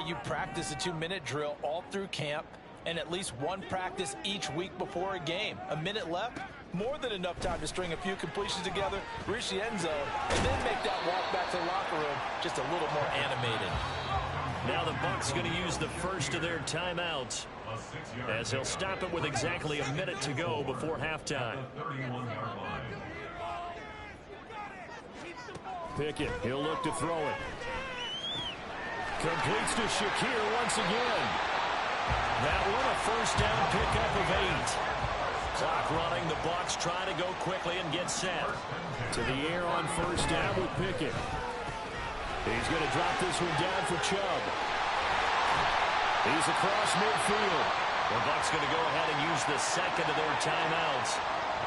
you practice a 2-minute drill all through camp and at least one practice each week before a game. A minute left, more than enough time to string a few completions together, reach the end zone, and then make that walk back to the locker room just a little more animated. Now the Bucs going to use the first of their timeouts as he'll stop it with exactly a minute to go before halftime. Pickett, he'll look to throw it. Completes to Shakir once again. That one a first down pickup of 8. Clock running, the Bucs trying to go quickly and get set. To the air on first down with Pickett. He's going to drop this one down for Chubb. He's across midfield. The Bucs going to go ahead and use the second of their timeouts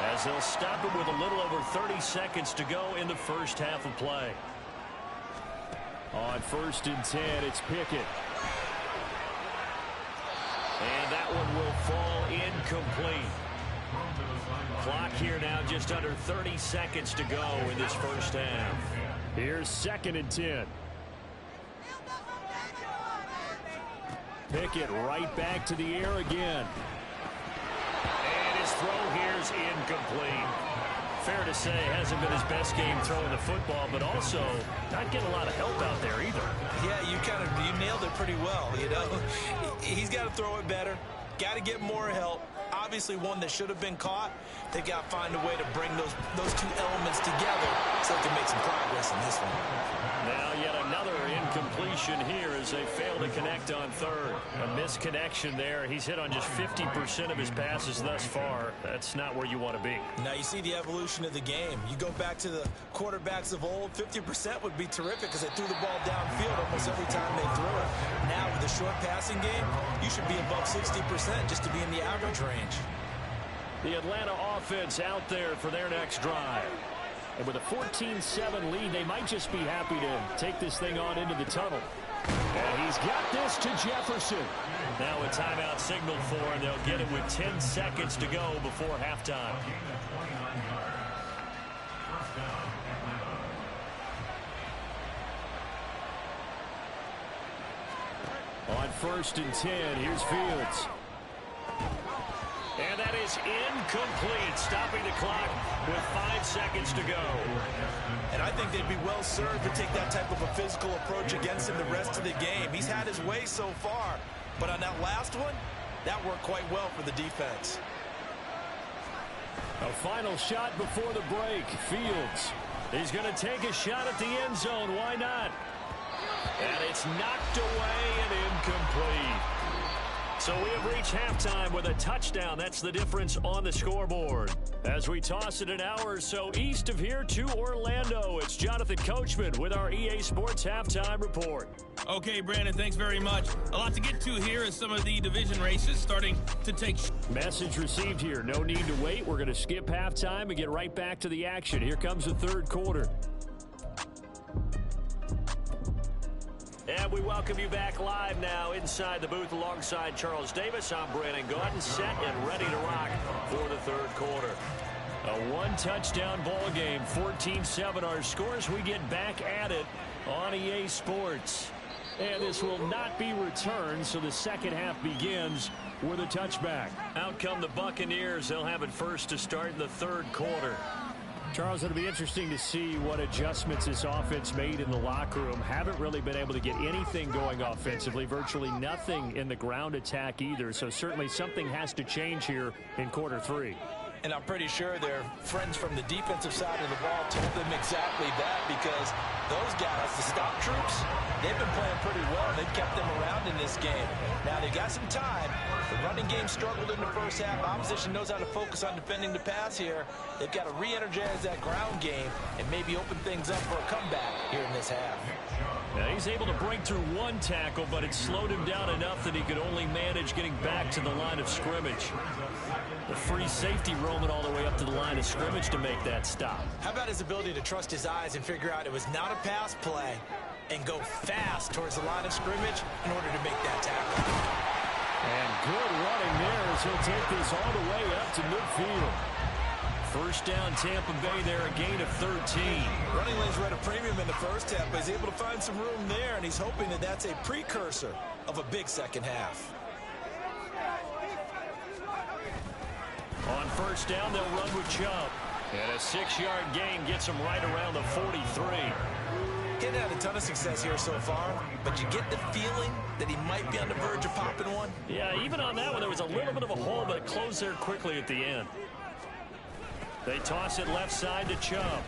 as they'll stop it with a little over 30 seconds to go in the first half of play. On first and 10, it's Pickett. And that one will fall incomplete. Clock here now just under 30 seconds to go in this first half. Here's second and 10. Pickett right back to the air again. And his throw here is incomplete. Fair to say, hasn't been his best game throwing the football, but also not getting a lot of help out there either. Yeah, you nailed it pretty well, you know. He's got to throw it better, got to get more help. Obviously one that should have been caught. They got to find a way to bring those two elements together so they can make some progress in this one. Now yet another incompletion here as they fail to connect on third. A misconnection there. He's hit on just 50% of his passes thus far. That's not where you want to be. Now you see the evolution of the game. You go back to the quarterbacks of old, 50% would be terrific because they threw the ball downfield almost every time they threw it. Now with the short passing game, you should be above 60% just to be in the average range. The Atlanta offense out there for their next drive. And with a 14-7 lead, they might just be happy to take this thing on into the tunnel. And he's got this to Jefferson. Now a timeout signaled for, and they'll get it with 10 seconds to go before halftime. On first and 10, here's Fields. And that is incomplete, stopping the clock with 5 seconds to go. And I think they'd be well served to take that type of a physical approach against him the rest of the game. He's had his way so far, but on that last one, that worked quite well for the defense. A final shot before the break. Fields. He's going to take a shot at the end zone. Why not? And it's knocked away and incomplete. So we have reached halftime with a touchdown. That's the difference on the scoreboard. As we toss it an hour or so east of here to Orlando, it's Jonathan Coachman with our EA Sports Halftime Report. Okay, Brandon, thanks very much. A lot to get to here as some of the division races starting to take... Message received here. No need to wait. We're going to skip halftime and get right back to the action. Here comes the third quarter. And we welcome you back live now inside the booth alongside Charles Davis. I'm Brandon Gaudin, set and ready to rock for the third quarter. A one-touchdown ball game, 14-7 our scores. We get back at it on EA Sports. And this will not be returned, so the second half begins with a touchback. Out come the Buccaneers. They'll have it first to start in the third quarter. Charles, it'll be interesting to see what adjustments this offense made in the locker room. Haven't really been able to get anything going offensively, virtually nothing in the ground attack either. So certainly something has to change here in quarter three. And I'm pretty sure their friends from the defensive side of the ball told them exactly that, because those guys, the stop troops, they've been playing pretty well. They've kept them around in this game. Now they've got some time. The running game struggled in the first half. Opposition knows how to focus on defending the pass here. They've got to re-energize that ground game and maybe open things up for a comeback here in this half. Now he's able to break through one tackle, but it slowed him down enough that he could only manage getting back to the line of scrimmage. The free safety roaming all the way up to the line of scrimmage to make that stop. How about his ability to trust his eyes and figure out it was not a pass play and go fast towards the line of scrimmage in order to make that tackle. And good running there as he'll take this all the way up to midfield. First down, Tampa Bay there, a gain of 13. Running lanes were at a premium in the first half, but he's able to find some room there, and he's hoping that that's a precursor of a big second half. On first down, they'll run with Chubb. And a 6-yard gain gets him right around the 43. He's had a ton of success here so far, but you get the feeling that he might be on the verge of popping one. Yeah, even on that one, there was a little bit of a hole, but it closed there quickly at the end. They toss it left side to Chubb.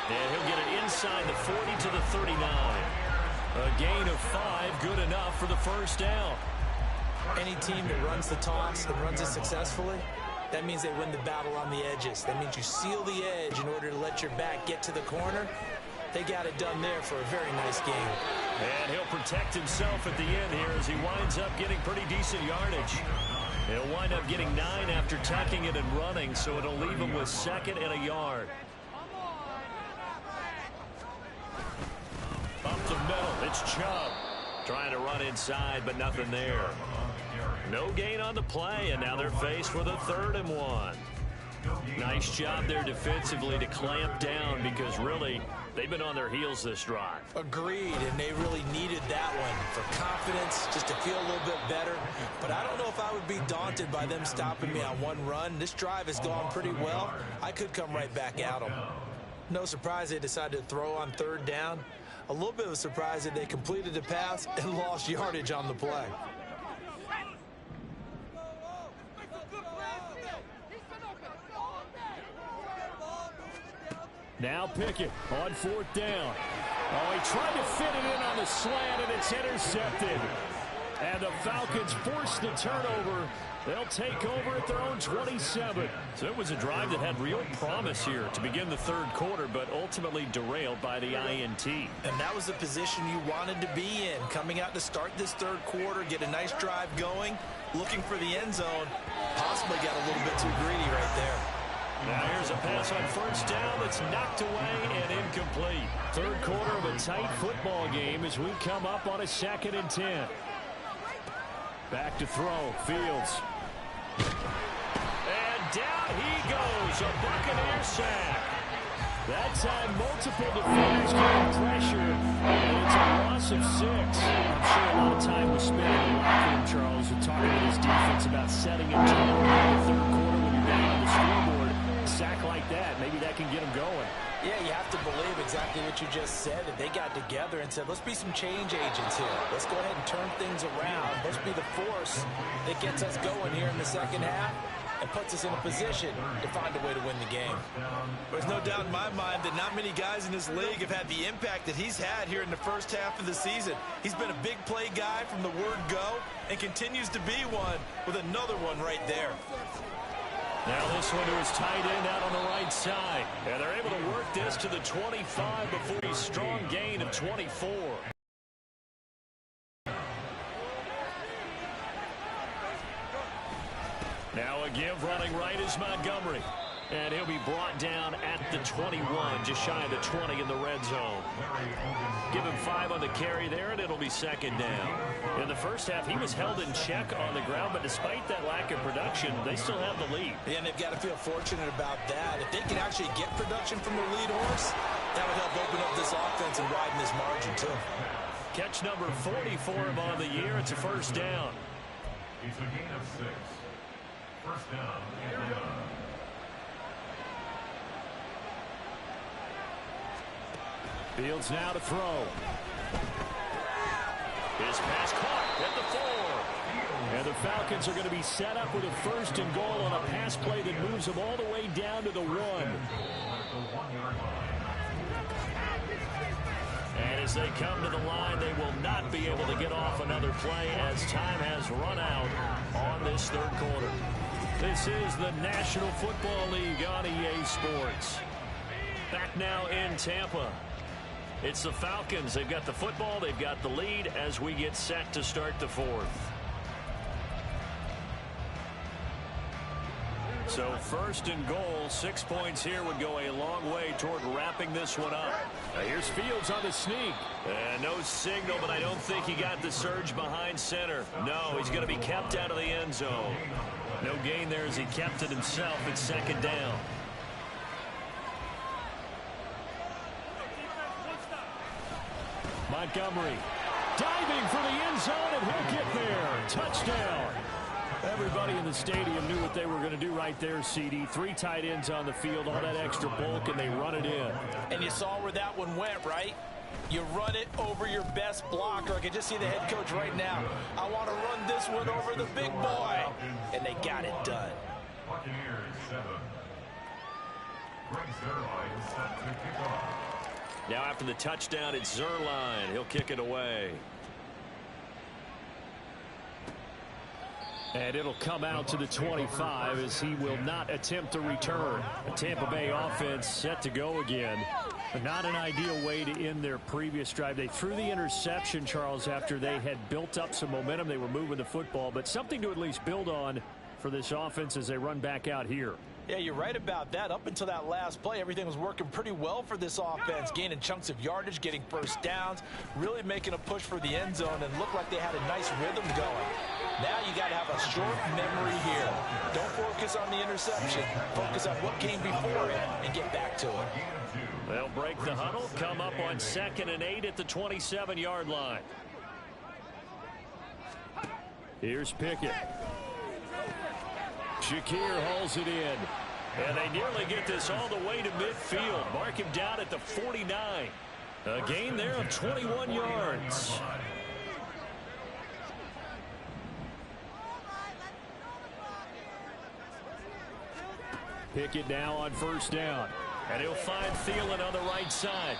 And he'll get it inside the 40 to the 39. A gain of 5, good enough for the first down. Any team that runs the toss and runs it successfully, that means they win the battle on the edges. That means you seal the edge in order to let your back get to the corner. They got it done there for a very nice game. And he'll protect himself at the end here as he winds up getting pretty decent yardage. He'll wind up getting 9 after tucking it and running, so it'll leave him with 2nd and a yard. Up the middle, it's Chubb. Trying to run inside, but nothing there. No gain on the play, and now they're faced with a 3rd and 1. Nice job there defensively to clamp down because really they've been on their heels this drive. Agreed, and they really needed that one for confidence, just to feel a little bit better. But I don't know if I would be daunted by them stopping me on one run. This drive has gone pretty well. I could come right back at them. No surprise they decided to throw on 3rd down. A little bit of a surprise that they completed the pass and lost yardage on the play. Now Pickett on 4th down. Oh, he tried to fit it in on the slant, and it's intercepted. And the Falcons force the turnover. They'll take over at their own 27. So it was a drive that had real promise here to begin the 3rd quarter, but ultimately derailed by the INT. And that was the position you wanted to be in. Coming out to start this 3rd quarter, get a nice drive going, looking for the end zone. Possibly got a little bit too greedy right there. Now here's a pass on first down that's knocked away and incomplete. 3rd quarter of a tight football game as we come up on a 2nd and 10. Back to throw, Fields. And down he goes, a Buccaneer sack. That time, multiple defenders getting pressure, and it's a loss of 6. I'm sure a lot of time was spent in the locker room, Charles, and talking with his defense about setting a tone in the 3rd quarter when you're down on the scoreboard. A sack like that, maybe that can get them going. Yeah, you have to believe exactly what you just said, that they got together and said, let's be some change agents here. Let's go ahead and turn things around. Let's be the force that gets us going here in the 2nd half and puts us in a position to find a way to win the game. There's no doubt in my mind that not many guys in this league have had the impact that he's had here in the first half of the season. He's been a big play guy from the word go and continues to be one with another one right there. Now this one to his tight end out on the right side. And they're able to work this to the 25 before a strong gain of 24. Now a give running right is Montgomery. And he'll be brought down at the 21, just shy of the 20 in the red zone. Give him 5 on the carry there, and it'll be 2nd down. In the first half, he was held in check on the ground, but despite that lack of production, they still have the lead. Yeah, and they've got to feel fortunate about that. If they can actually get production from the lead horse, that would help open up this offense and widen this margin, too. Catch number 40 for him on the year. It's a first down. It's a gain of 6. First down. Fields now to throw. His pass caught at the 4. And the Falcons are going to be set up with a 1st and goal on a pass play that moves them all the way down to the 1. And as they come to the line, they will not be able to get off another play as time has run out on this 3rd quarter. This is the National Football League on EA Sports. Back now in Tampa. It's the Falcons. They've got the football. They've got the lead as we get set to start the 4th. So first and goal, 6 points here would go a long way toward wrapping this one up. Now here's Fields on the sneak. And no signal, but I don't think he got the surge behind center. No, he's going to be kept out of the end zone. No gain there as he kept it himself. It's second down. Montgomery diving for the end zone, and he'll get there. Touchdown. Everybody in the stadium knew what they were going to do right there, CD. 3 tight ends on the field, all that extra bulk, and they run it in. And you saw where that one went, right? You run it over your best blocker. I can just see the head coach right now. I want to run this one over the big boy. And they got it done. Buccaneers 7. Greg Zerline set to kick off. Now after the touchdown, it's Zerline. He'll kick it away. And it'll come out to the 25 as he will not attempt to return. The Tampa Bay offense set to go again. But not an ideal way to end their previous drive. They threw the interception, Charles, after they had built up some momentum. They were moving the football, but something to at least build on for this offense as they run back out here. Yeah, you're right about that. Up until that last play, everything was working pretty well for this offense, gaining chunks of yardage, getting first downs, really making a push for the end zone, and looked like they had a nice rhythm going. Now you got to have a short memory here. Don't focus on the interception. Focus on what came before it and get back to it. They'll break the huddle, come up on 2nd and 8 at the 27-yard line. Here's Pickett. Shakir hauls it in. And they nearly get this all the way to midfield. Mark him down at the 49. A gain there of 21 yards. Pickett now on first down. And he'll find Thielen on the right side.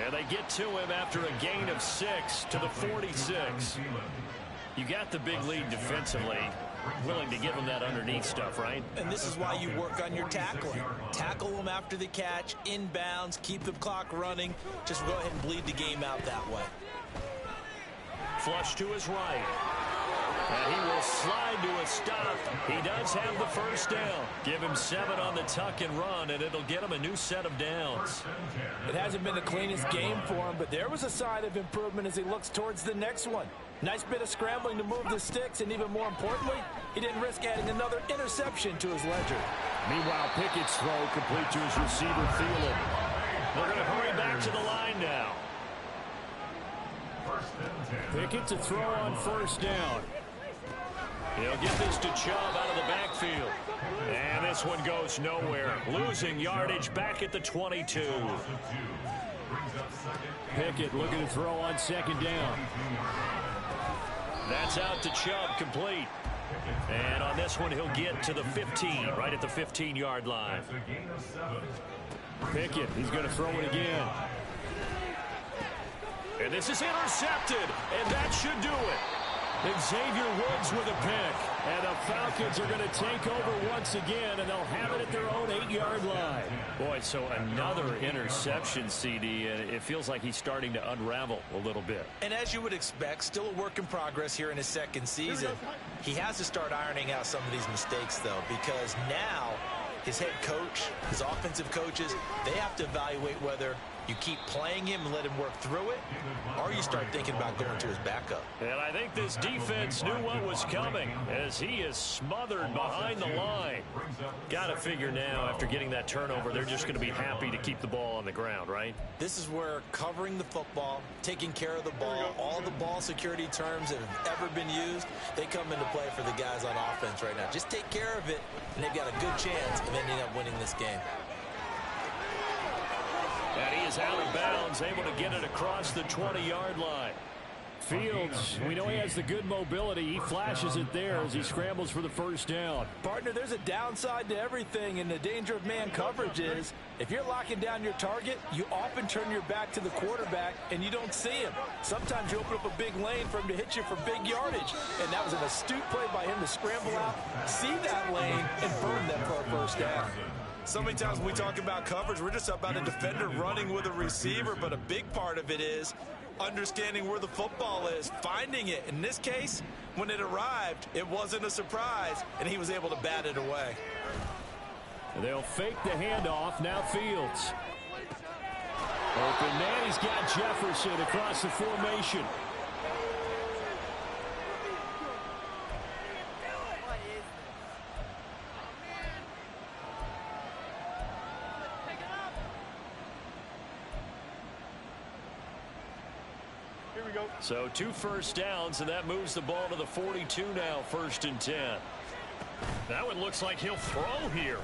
And they get to him after a gain of 6 to the 46. You got the big lead defensively. Willing to give him that underneath stuff, right? And this is why you work on your tackling. Tackle them after the catch, inbounds, keep the clock running. Just go ahead and bleed the game out that way. Flush to his right. And he will slide to a stop. He does have the first down. Give him 7 on the tuck and run, and it'll get him a new set of downs. It hasn't been the cleanest game for him, but there was a sign of improvement as he looks towards the next one. Nice bit of scrambling to move the sticks, and even more importantly, he didn't risk adding another interception to his ledger. Meanwhile, Pickett's throw complete to his receiver, Thielen. They're going to hurry back to the line now. Pickett to throw on first down. He'll get this to Chubb out of the backfield. And this one goes nowhere. Losing yardage back at the 22. Pickett looking to throw on second down. That's out to Chubb, complete. And on this one, he'll get to the 15, right at the 15-yard line. Pickett, he's going to throw it again. And this is intercepted, and that should do it. Xavier Woods with a pick. And the Falcons are going to take over once again, and they'll have it at their own 8-yard line. Boy, so another interception, CD, and it feels like he's starting to unravel a little bit. And as you would expect, still a work in progress here in his second season. He has to start ironing out some of these mistakes, though, because now his head coach, his offensive coaches, they have to evaluate whether you keep playing him and let him work through it, or you start thinking about going to his backup. And I think this defense knew what was coming as he is smothered behind the line. Got to figure now, after getting that turnover, they're just going to be happy to keep the ball on the ground, right? This is where covering the football, taking care of the ball, all the ball security terms that have ever been used, they come into play for the guys on offense right now. Just take care of it, and they've got a good chance of ending up winning this game. And he is out of bounds, able to get it across the 20-yard line. Fields, we know he has the good mobility. He flashes it there as he scrambles for the first down. Partner, there's a downside to everything, and the danger of man coverage is if you're locking down your target, you often turn your back to the quarterback and you don't see him. Sometimes you open up a big lane for him to hit you for big yardage, and that was an astute play by him to scramble out, see that lane, and burn them for a first down. So many times when we talk about coverage, we're just about a defender running with a receiver, but a big part of it is understanding where the football is, finding it. In this case, when it arrived, it wasn't a surprise, and he was able to bat it away. They'll fake the handoff. Now Fields. Open man. He's got Jefferson across the formation. So 2 first downs, and that moves the ball to the 42 now, 1st and 10. That one looks like he'll throw here.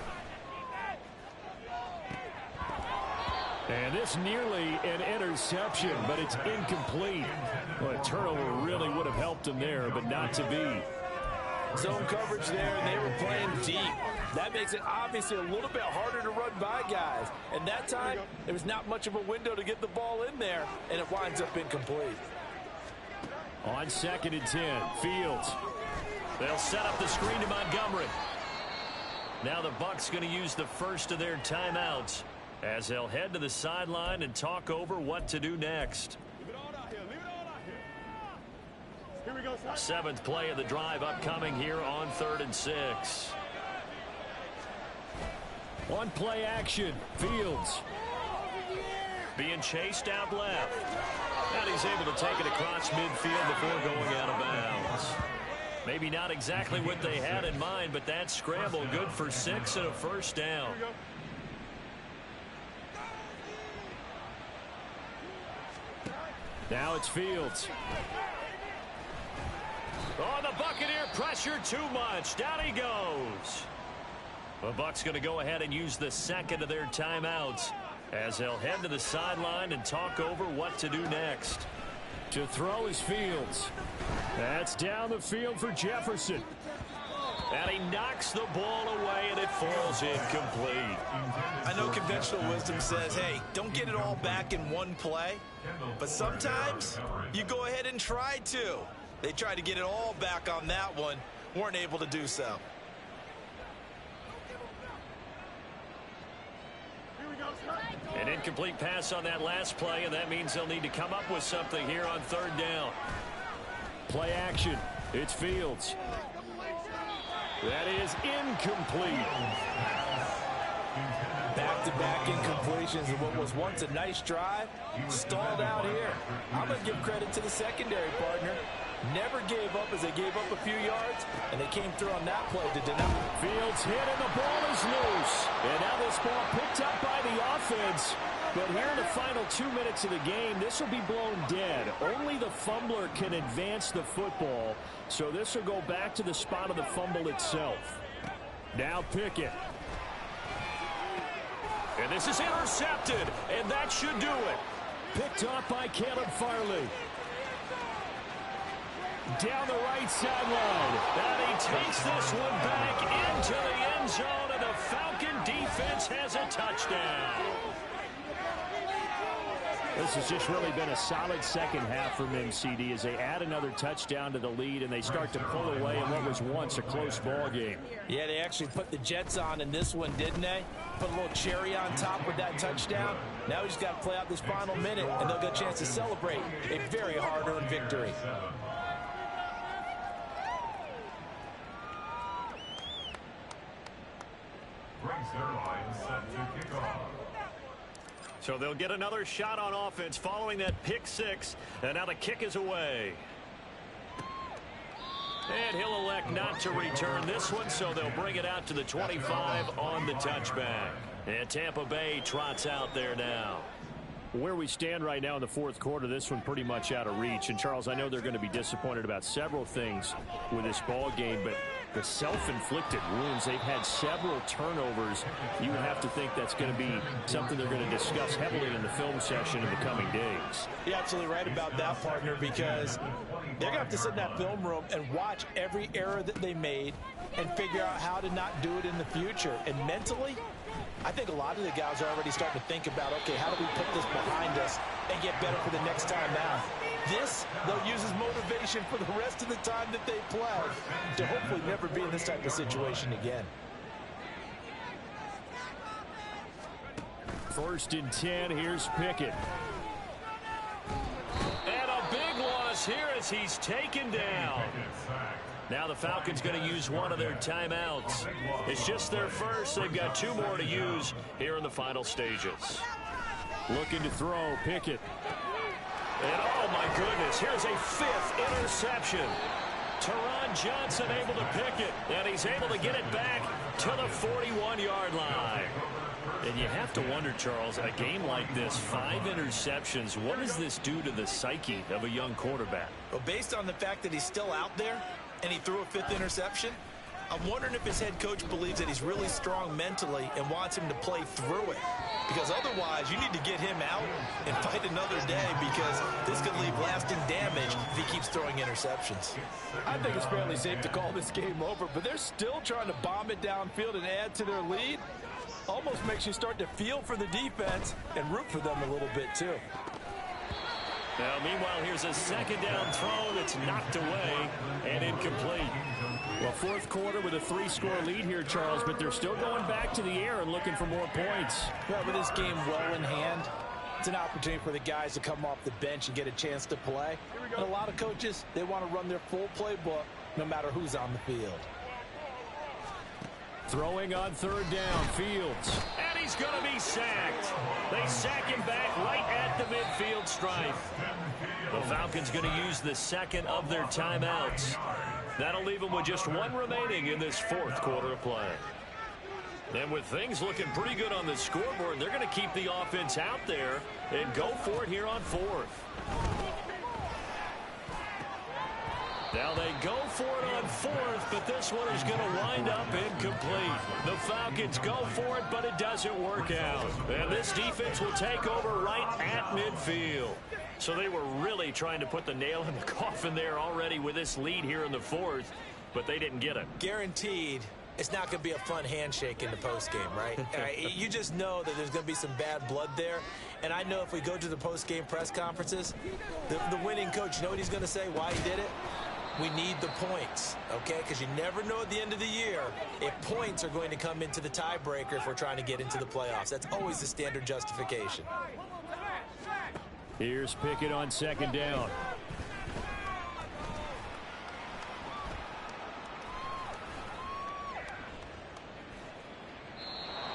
And this nearly an interception, but it's incomplete. Well, a turnover really would have helped him there, but not to be. Zone coverage there, and they were playing deep. That makes it obviously a little bit harder to run by guys. And that time, there was not much of a window to get the ball in there, and it winds up incomplete. On 2nd and 10, Fields. They'll set up the screen to Montgomery. Now the Bucs going to use the first of their timeouts as they'll head to the sideline and talk over what to do next. 7th play of the drive upcoming here on 3rd and 6. One play action. Fields. Being chased out left. And he's able to take it across midfield before going out of bounds. Maybe not exactly what they had in mind, but that scramble good for 6 and a 1st down. Now it's Fields. Oh, the Buccaneer pressure too much. Down he goes. The Bucs going to go ahead and use the 2nd of their timeouts as they'll head to the sideline and talk over what to do next. To throw is Fields. That's down the field for Jefferson. And he knocks the ball away, and it falls incomplete. I know conventional wisdom says, hey, don't get it all back in one play. But sometimes you go ahead and try to. They tried to get it all back on that one. Weren't able to do so. An incomplete pass on that last play, and that means they'll need to come up with something here on 3rd down. Play action. It's Fields. That is incomplete. Back-to-back incompletions of what was once a nice drive, stalled out here. I'm going to give credit to the secondary partner. Never gave up as they gave up a few yards, and they came through on that play to deny. Fields hit, and the ball is loose. And now this ball picked up by the offense. But here in the final 2 minutes of the game, this will be blown dead. Only the fumbler can advance the football, so this will go back to the spot of the fumble itself. Now Pickett. And this is intercepted, and that should do it. Picked off by Caleb Farley. Down the right sideline. And he takes this one back into the end zone, and the Falcon defense has a touchdown. This has just really been a solid second half from MCD as they add another touchdown to the lead and they start to pull away in what was once a close ball game. Yeah, they actually put the Jets on in this one, didn't they? Put a little cherry on top with that touchdown. Now we just got to play out this final minute, and they'll get a chance to celebrate a very hard-earned victory. So they'll get another shot on offense following that pick 6. And now the kick is away. And he'll elect not to return this one, so they'll bring it out to the 25 on the touchback. And Tampa Bay trots out there now. Where we stand right now in the 4th quarter, this one pretty much out of reach. And, Charles, I know they're going to be disappointed about several things with this ball game, but the self-inflicted wounds, they've had several turnovers. You would have to think that's going to be something they're going to discuss heavily in the film session in the coming days. You're absolutely right about that, partner, because they're going to have to sit in that film room and watch every error that they made and figure out how to not do it in the future. And mentally, I think a lot of the guys are already starting to think about, okay, how do we put this behind us and get better for the next time out? This, they'll use as motivation for the rest of the time that they play to hopefully never be in this type of situation again. 1st and 10, here's Pickett. And a big loss here as he's taken down. Now the Falcons going to use one of their timeouts. It's just their first. They've got 2 more to use here in the final stages. Looking to throw, Pickett. And oh my goodness, here's a 5th interception. Teron Johnson able to pick it, and he's able to get it back to the 41-yard line. And you have to wonder, Charles, a game like this, 5 interceptions, what does this do to the psyche of a young quarterback? Well, based on the fact that he's still out there and he threw a 5th interception, I'm wondering if his head coach believes that he's really strong mentally and wants him to play through it. Because otherwise, you need to get him out and fight another day, because this could leave lasting damage if he keeps throwing interceptions. I think it's fairly safe to call this game over, but they're still trying to bomb it downfield and add to their lead. Almost makes you start to feel for the defense and root for them a little bit, too. Now, meanwhile, here's a 2nd down throw that's knocked away and incomplete. Well, 4th quarter with a 3-score lead here, Charles, but they're still going back to the air and looking for more points. Well, with this game well in hand, it's an opportunity for the guys to come off the bench and get a chance to play. And a lot of coaches, they want to run their full playbook no matter who's on the field. Throwing on 3rd down, Fields. And he's going to be sacked. They sack him back right at the midfield stripe. The Falcons going to use the 2nd of their timeouts. That'll leave them with just 1 remaining in this 4th quarter of play. And with things looking pretty good on the scoreboard, they're going to keep the offense out there and go for it here on 4th. Now they go for it on 4th, but this one is going to wind up incomplete. The Falcons go for it, but it doesn't work out. And this defense will take over right at midfield. So they were really trying to put the nail in the coffin there already with this lead here in the 4th, but they didn't get it. Guaranteed, it's not going to be a fun handshake in the postgame, right? You just know that there's going to be some bad blood there. And I know if we go to the postgame press conferences, the winning coach, you know what he's going to say, why he did it? We need the points, okay? Because you never know at the end of the year if points are going to come into the tiebreaker if we're trying to get into the playoffs. That's always the standard justification. Here's Pickett on 2nd down.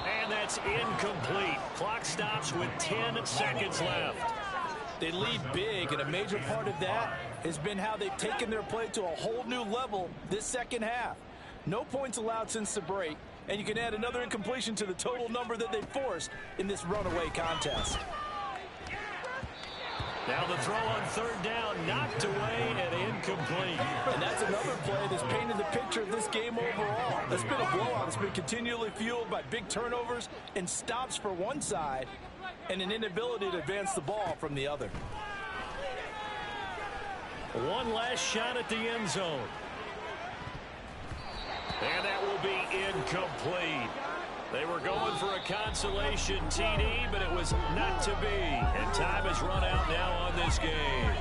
And that's incomplete. Clock stops with 10 seconds left. They lead big, and a major part of that has been how they've taken their play to a whole new level this 2nd half. No points allowed since the break, and you can add another incompletion to the total number that they forced in this runaway contest. Now the throw on 3rd down, knocked away and incomplete. And that's another play that's painted the picture of this game overall. It's been a blowout. It's been continually fueled by big turnovers and stops for one side and an inability to advance the ball from the other. One last shot at the end zone. And that will be incomplete. They were going for a consolation TD, but it was not to be. And time has run out now on this game.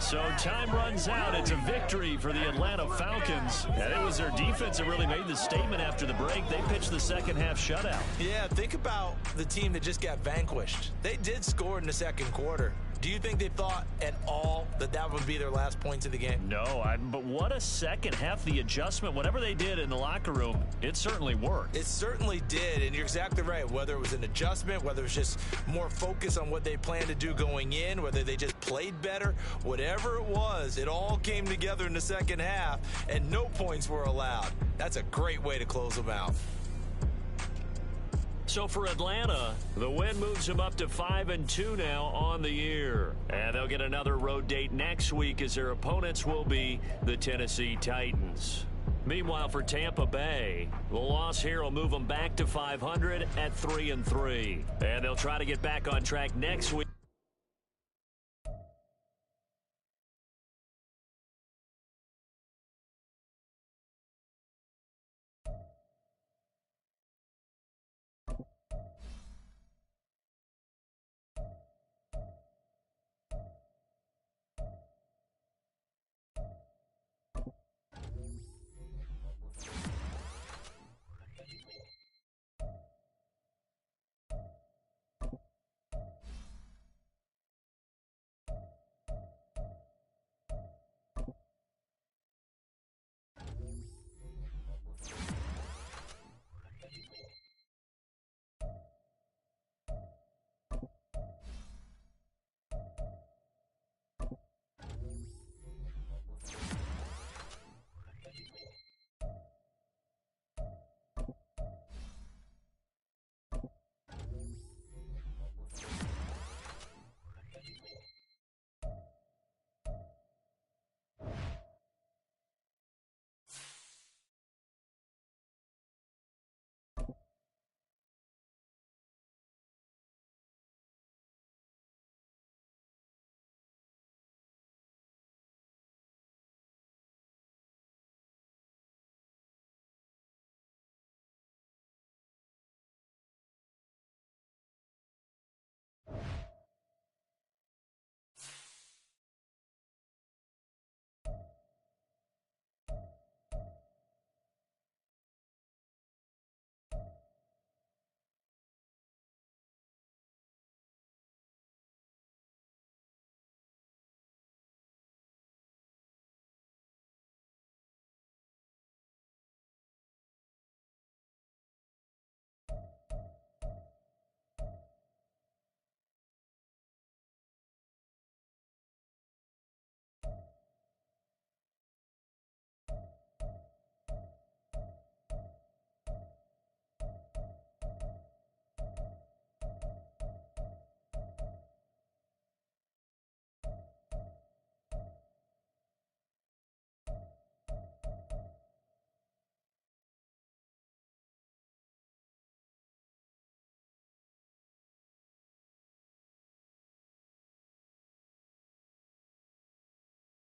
So time runs out. It's a victory for the Atlanta Falcons. And it was their defense that really made the statement after the break. They pitched the 2nd half shutout. Yeah, think about the team that just got vanquished. They did score in the 2nd quarter. Do you think they thought at all that that would be their last points of the game? No, but what a 2nd half. The adjustment, whatever they did in the locker room, it certainly worked. It certainly did, and you're exactly right. Whether it was an adjustment, whether it was just more focus on what they planned to do going in, whether they just played better, whatever it was, it all came together in the 2nd half, and no points were allowed. That's a great way to close them out. So for Atlanta, the win moves them up to 5-2 now on the year. And they'll get another road date next week as their opponents will be the Tennessee Titans. Meanwhile, for Tampa Bay, the loss here will move them back to 500 at 3-3. And they'll try to get back on track next week.